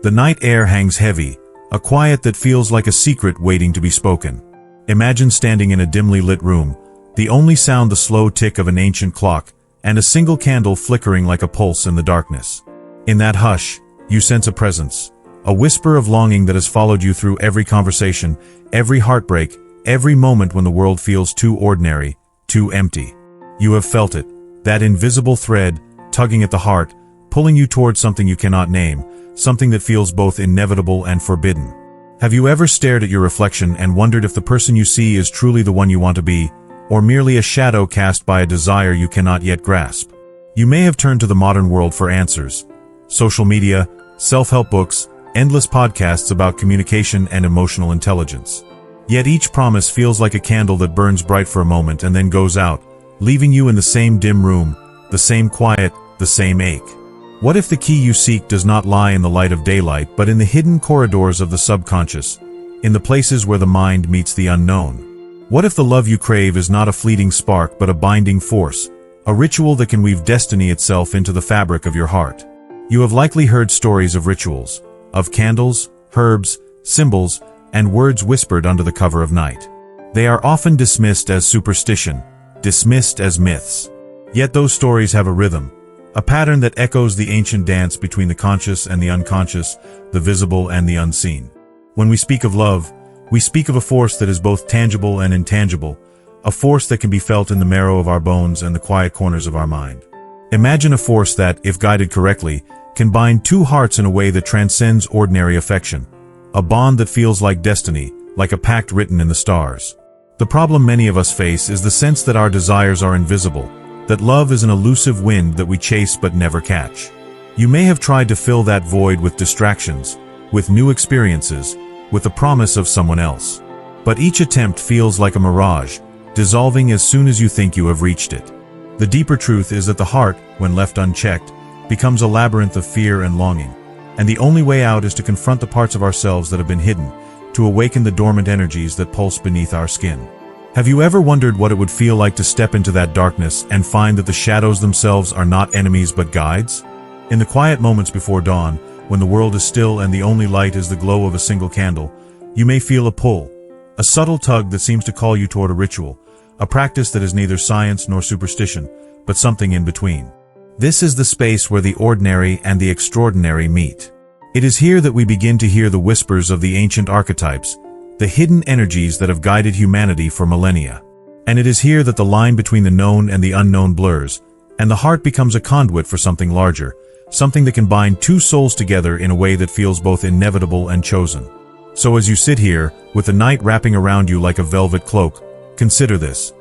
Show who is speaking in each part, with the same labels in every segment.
Speaker 1: The night air hangs heavy, a quiet that feels like a secret waiting to be spoken. Imagine standing in a dimly lit room, the only sound the slow tick of an ancient clock, and a single candle flickering like a pulse in the darkness. In that hush, you sense a presence, a whisper of longing that has followed you through every conversation, every heartbreak, every moment when the world feels too ordinary, too empty. You have felt it, that invisible thread, tugging at the heart, pulling you towards something you cannot name, something that feels both inevitable and forbidden. Have you ever stared at your reflection and wondered if the person you see is truly the one you want to be, or merely a shadow cast by a desire you cannot yet grasp? You may have turned to the modern world for answers. Social media, self-help books, endless podcasts about communication and emotional intelligence. Yet each promise feels like a candle that burns bright for a moment and then goes out, leaving you in the same dim room, the same quiet, the same ache. What if the key you seek does not lie in the light of daylight but in the hidden corridors of the subconscious, in the places where the mind meets the unknown? What if the love you crave is not a fleeting spark but a binding force, a ritual that can weave destiny itself into the fabric of your heart? You have likely heard stories of rituals, of candles, herbs, symbols, and words whispered under the cover of night. They are often dismissed as superstition, dismissed as myths. Yet those stories have a rhythm, a pattern that echoes the ancient dance between the conscious and the unconscious, the visible and the unseen. When we speak of love, we speak of a force that is both tangible and intangible, a force that can be felt in the marrow of our bones and the quiet corners of our mind. Imagine a force that, if guided correctly, can bind two hearts in a way that transcends ordinary affection, a bond that feels like destiny, like a pact written in the stars. The problem many of us face is the sense that our desires are invisible, that love is an elusive wind that we chase but never catch. You may have tried to fill that void with distractions, with new experiences, with the promise of someone else. But each attempt feels like a mirage, dissolving as soon as you think you have reached it. The deeper truth is that the heart, when left unchecked, becomes a labyrinth of fear and longing, and the only way out is to confront the parts of ourselves that have been hidden, to awaken the dormant energies that pulse beneath our skin. Have you ever wondered what it would feel like to step into that darkness and find that the shadows themselves are not enemies but guides? In the quiet moments before dawn, when the world is still and the only light is the glow of a single candle, you may feel a pull, a subtle tug that seems to call you toward a ritual, a practice that is neither science nor superstition, but something in between. This is the space where the ordinary and the extraordinary meet. It is here that we begin to hear the whispers of the ancient archetypes, the hidden energies that have guided humanity for millennia. And it is here that the line between the known and the unknown blurs, and the heart becomes a conduit for something larger, something that can bind two souls together in a way that feels both inevitable and chosen. So as you sit here, with the night wrapping around you like a velvet cloak, consider this.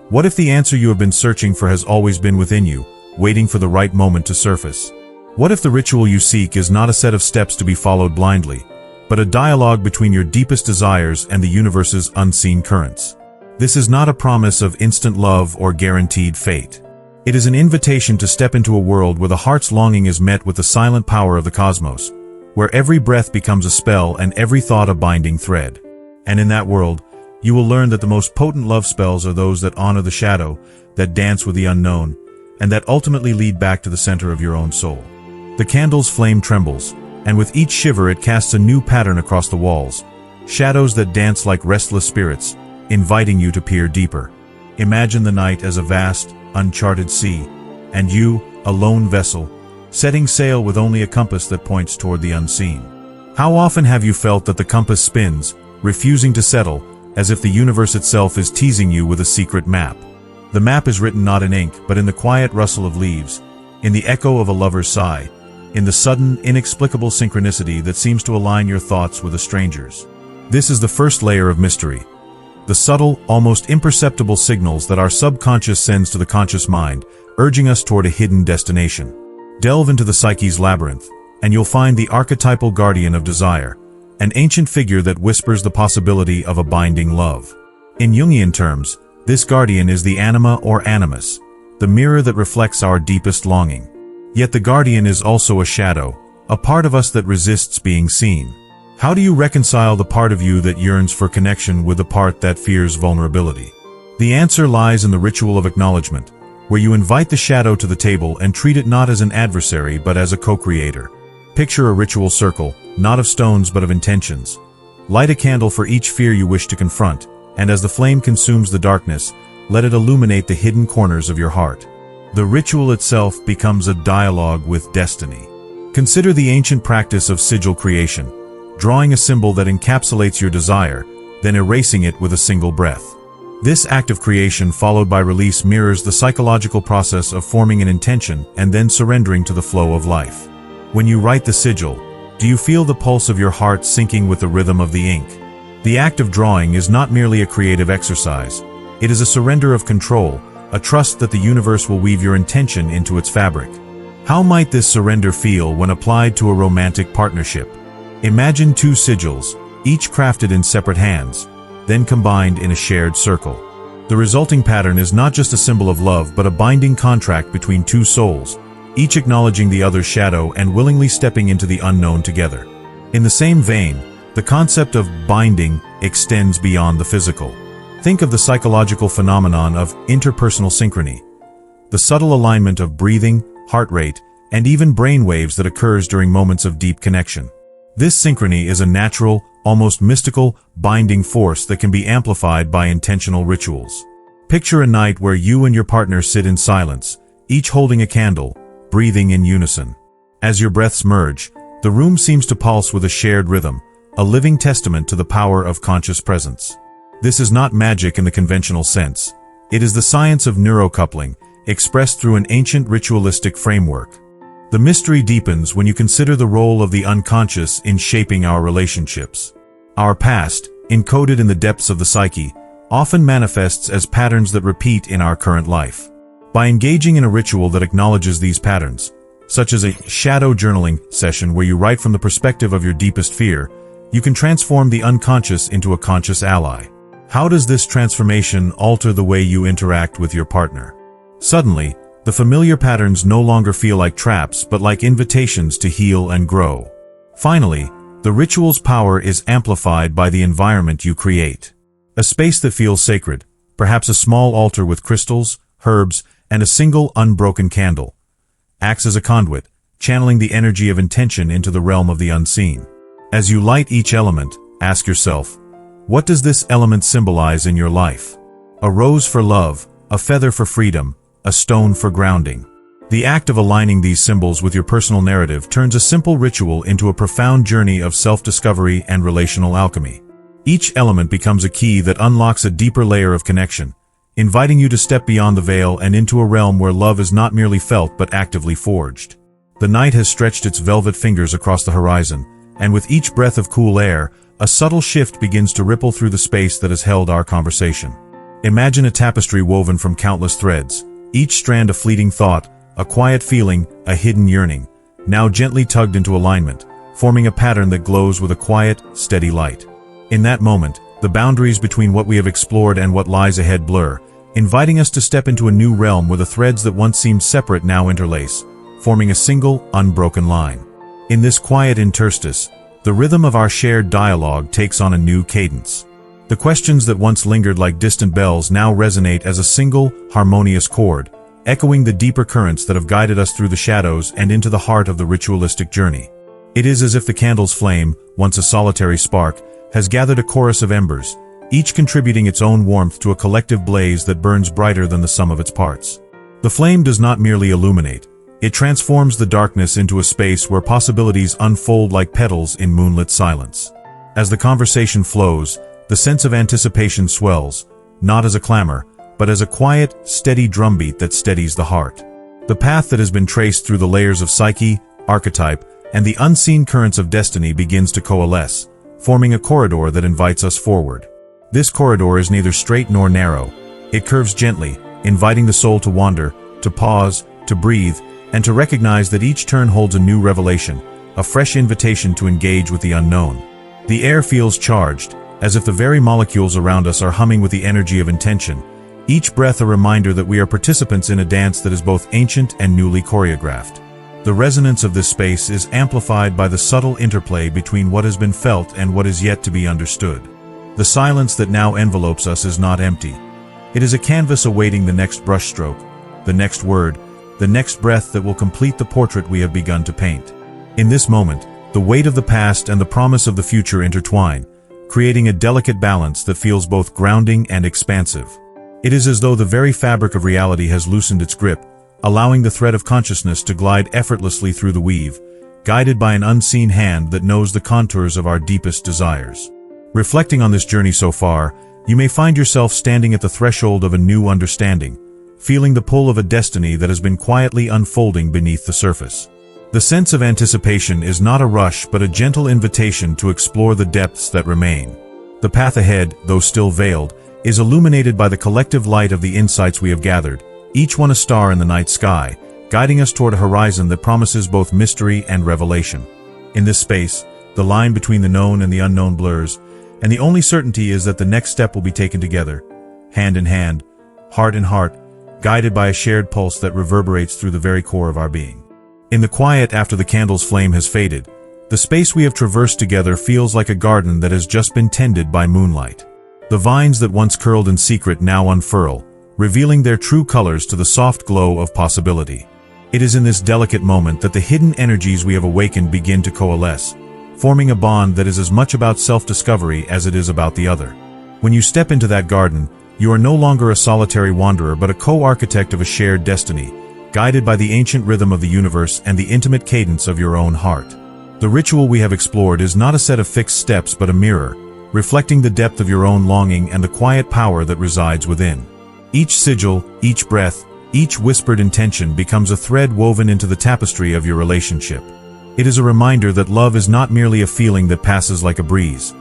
Speaker 1: What if the answer you have been searching for has always been within you, waiting for the right moment to surface? What if the ritual you seek is not a set of steps to be followed blindly, but a dialogue between your deepest desires and the universe's unseen currents? This is not a promise of instant love or guaranteed fate. It is an invitation to step into a world where the heart's longing is met with the silent power of the cosmos, where every breath becomes a spell and every thought a binding thread. And in that world, you will learn that the most potent love spells are those that honor the shadow, that dance with the unknown, and that ultimately lead back to the center of your own soul. The candle's flame trembles, and with each shiver it casts a new pattern across the walls, shadows that dance like restless spirits, inviting you to peer deeper. Imagine the night as a vast, uncharted sea, and you, a lone vessel, setting sail with only a compass that points toward the unseen. How often have you felt that the compass spins, refusing to settle, as if the universe itself is teasing you with a secret map? The map is written not in ink, but in the quiet rustle of leaves, in the echo of a lover's sigh, in the sudden, inexplicable synchronicity that seems to align your thoughts with a stranger's. This is the first layer of mystery. The subtle, almost imperceptible signals that our subconscious sends to the conscious mind, urging us toward a hidden destination. Delve into the psyche's labyrinth, and you'll find the archetypal guardian of desire, an ancient figure that whispers the possibility of a binding love. In Jungian terms, this guardian is the anima or animus, the mirror that reflects our deepest longing. Yet the guardian is also a shadow, a part of us that resists being seen. How do you reconcile the part of you that yearns for connection with the part that fears vulnerability? The answer lies in the ritual of acknowledgement, where you invite the shadow to the table and treat it not as an adversary but as a co-creator. Picture a ritual circle, not of stones but of intentions. Light a candle for each fear you wish to confront, and as the flame consumes the darkness, let it illuminate the hidden corners of your heart. The ritual itself becomes a dialogue with destiny. Consider the ancient practice of sigil creation, drawing a symbol that encapsulates your desire, then erasing it with a single breath. This act of creation followed by release mirrors the psychological process of forming an intention and then surrendering to the flow of life. When you write the sigil, do you feel the pulse of your heart syncing with the rhythm of the ink? The act of drawing is not merely a creative exercise. It is a surrender of control, a trust that the universe will weave your intention into its fabric. How might this surrender feel when applied to a romantic partnership? Imagine two sigils, each crafted in separate hands, then combined in a shared circle. The resulting pattern is not just a symbol of love but a binding contract between two souls, each acknowledging the other's shadow and willingly stepping into the unknown together. In the same vein, the concept of binding extends beyond the physical. Think of the psychological phenomenon of interpersonal synchrony, the subtle alignment of breathing, heart rate, and even brain waves that occurs during moments of deep connection. This synchrony is a natural, almost mystical, binding force that can be amplified by intentional rituals. Picture a night where you and your partner sit in silence, each holding a candle, breathing in unison. As your breaths merge, the room seems to pulse with a shared rhythm, a living testament to the power of conscious presence. This is not magic in the conventional sense. It is the science of neurocoupling, expressed through an ancient ritualistic framework. The mystery deepens when you consider the role of the unconscious in shaping our relationships. Our past, encoded in the depths of the psyche, often manifests as patterns that repeat in our current life. By engaging in a ritual that acknowledges these patterns, such as a shadow journaling session where you write from the perspective of your deepest fear, you can transform the unconscious into a conscious ally. How does this transformation alter the way you interact with your partner? Suddenly, the familiar patterns no longer feel like traps but like invitations to heal and grow. Finally, the ritual's power is amplified by the environment you create. A space that feels sacred, perhaps a small altar with crystals, herbs, and a single unbroken candle, acts as a conduit, channeling the energy of intention into the realm of the unseen. As you light each element, ask yourself, what does this element symbolize in your life? A rose for love, a feather for freedom, a stone for grounding. The act of aligning these symbols with your personal narrative turns a simple ritual into a profound journey of self-discovery and relational alchemy. Each element becomes a key that unlocks a deeper layer of connection, inviting you to step beyond the veil and into a realm where love is not merely felt but actively forged. The night has stretched its velvet fingers across the horizon, and with each breath of cool air, a subtle shift begins to ripple through the space that has held our conversation. Imagine a tapestry woven from countless threads, each strand a fleeting thought, a quiet feeling, a hidden yearning, now gently tugged into alignment, forming a pattern that glows with a quiet, steady light. In that moment, the boundaries between what we have explored and what lies ahead blur, inviting us to step into a new realm where the threads that once seemed separate now interlace, forming a single, unbroken line. In this quiet interstice, the rhythm of our shared dialogue takes on a new cadence. The questions that once lingered like distant bells now resonate as a single, harmonious chord, echoing the deeper currents that have guided us through the shadows and into the heart of the ritualistic journey. It is as if the candle's flame, once a solitary spark, has gathered a chorus of embers, each contributing its own warmth to a collective blaze that burns brighter than the sum of its parts. The flame does not merely illuminate, it transforms the darkness into a space where possibilities unfold like petals in moonlit silence. As the conversation flows, the sense of anticipation swells, not as a clamor, but as a quiet, steady drumbeat that steadies the heart. The path that has been traced through the layers of psyche, archetype, and the unseen currents of destiny begins to coalesce, forming a corridor that invites us forward. This corridor is neither straight nor narrow. It curves gently, inviting the soul to wander, to pause, to breathe, and to recognize that each turn holds a new revelation, a fresh invitation to engage with the unknown. The air feels charged, as if the very molecules around us are humming with the energy of intention, each breath a reminder that we are participants in a dance that is both ancient and newly choreographed. The resonance of this space is amplified by the subtle interplay between what has been felt and what is yet to be understood. The silence that now envelopes us is not empty. It is a canvas awaiting the next brushstroke, the next word, the next breath that will complete the portrait we have begun to paint. In this moment, The weight of the past and the promise of the future intertwine, creating a delicate balance that feels both grounding and expansive. It is as though the very fabric of reality has loosened its grip, allowing the thread of consciousness to glide effortlessly through the weave, guided by an unseen hand that knows the contours of our deepest desires. Reflecting on this journey so far, you may find yourself standing at the threshold of a new understanding, feeling the pull of a destiny that has been quietly unfolding beneath the surface. The sense of anticipation is not a rush but a gentle invitation to explore the depths that remain. The path ahead, though still veiled, is illuminated by the collective light of the insights we have gathered, each one a star in the night sky, guiding us toward a horizon that promises both mystery and revelation. In this space, the line between the known and the unknown blurs, and the only certainty is that the next step will be taken together, hand in hand, heart in heart, guided by a shared pulse that reverberates through the very core of our being. In the quiet after the candle's flame has faded, the space we have traversed together feels like a garden that has just been tended by moonlight. The vines that once curled in secret now unfurl, revealing their true colors to the soft glow of possibility. It is in this delicate moment that the hidden energies we have awakened begin to coalesce, forming a bond that is as much about self-discovery as it is about the other. When you step into that garden, you are no longer a solitary wanderer but a co-architect of a shared destiny, guided by the ancient rhythm of the universe and the intimate cadence of your own heart. The ritual we have explored is not a set of fixed steps but a mirror, reflecting the depth of your own longing and the quiet power that resides within. Each sigil, each breath, each whispered intention becomes a thread woven into the tapestry of your relationship. It is a reminder that love is not merely a feeling that passes like a breeze.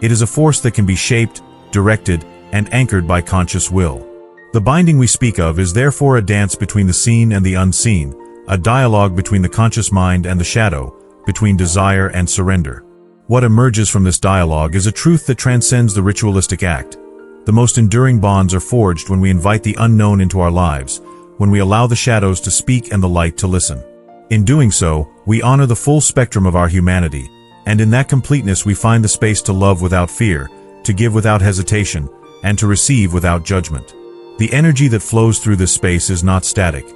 Speaker 1: It is a force that can be shaped, directed, and anchored by conscious will. The binding we speak of is therefore a dance between the seen and the unseen, a dialogue between the conscious mind and the shadow, between desire and surrender. What emerges from this dialogue is a truth that transcends the ritualistic act. The most enduring bonds are forged when we invite the unknown into our lives, when we allow the shadows to speak and the light to listen. In doing so, we honor the full spectrum of our humanity, and in that completeness we find the space to love without fear, to give without hesitation, and to receive without judgment. The energy that flows through this space is not static.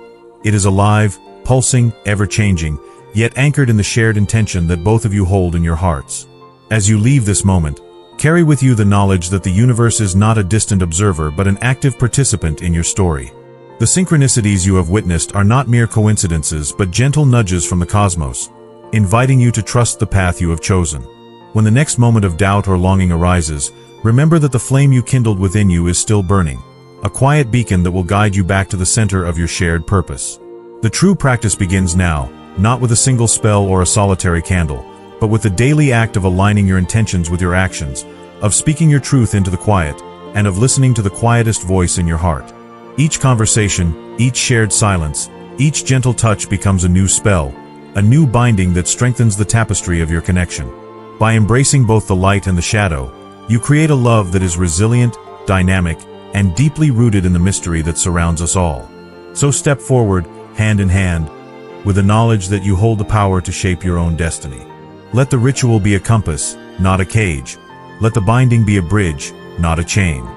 Speaker 1: It is alive, pulsing, ever-changing, yet anchored in the shared intention that both of you hold in your hearts. As you leave this moment, carry with you the knowledge that the universe is not a distant observer but an active participant in your story. The synchronicities you have witnessed are not mere coincidences but gentle nudges from the cosmos, inviting you to trust the path you have chosen. When the next moment of doubt or longing arises, remember that the flame you kindled within you is still burning, a quiet beacon that will guide you back to the center of your shared purpose. The true practice begins now, not with a single spell or a solitary candle, but with the daily act of aligning your intentions with your actions, of speaking your truth into the quiet, and of listening to the quietest voice in your heart. Each conversation, each shared silence, each gentle touch becomes a new spell, a new binding that strengthens the tapestry of your connection. By embracing both the light and the shadow, you create a love that is resilient, dynamic, and deeply rooted in the mystery that surrounds us all. So step forward, hand in hand, with the knowledge that you hold the power to shape your own destiny. Let the ritual be a compass, not a cage. Let the binding be a bridge, not a chain.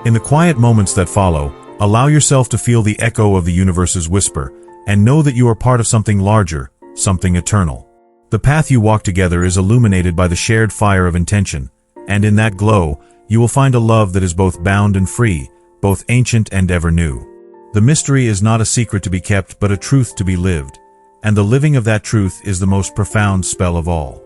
Speaker 1: In the quiet moments that follow, allow yourself to feel the echo of the universe's whisper, and know that you are part of something larger, something eternal. The path you walk together is illuminated by the shared fire of intention, and in that glow, you will find a love that is both bound and free, both ancient and ever new. The mystery is not a secret to be kept but a truth to be lived, and the living of that truth is the most profound spell of all.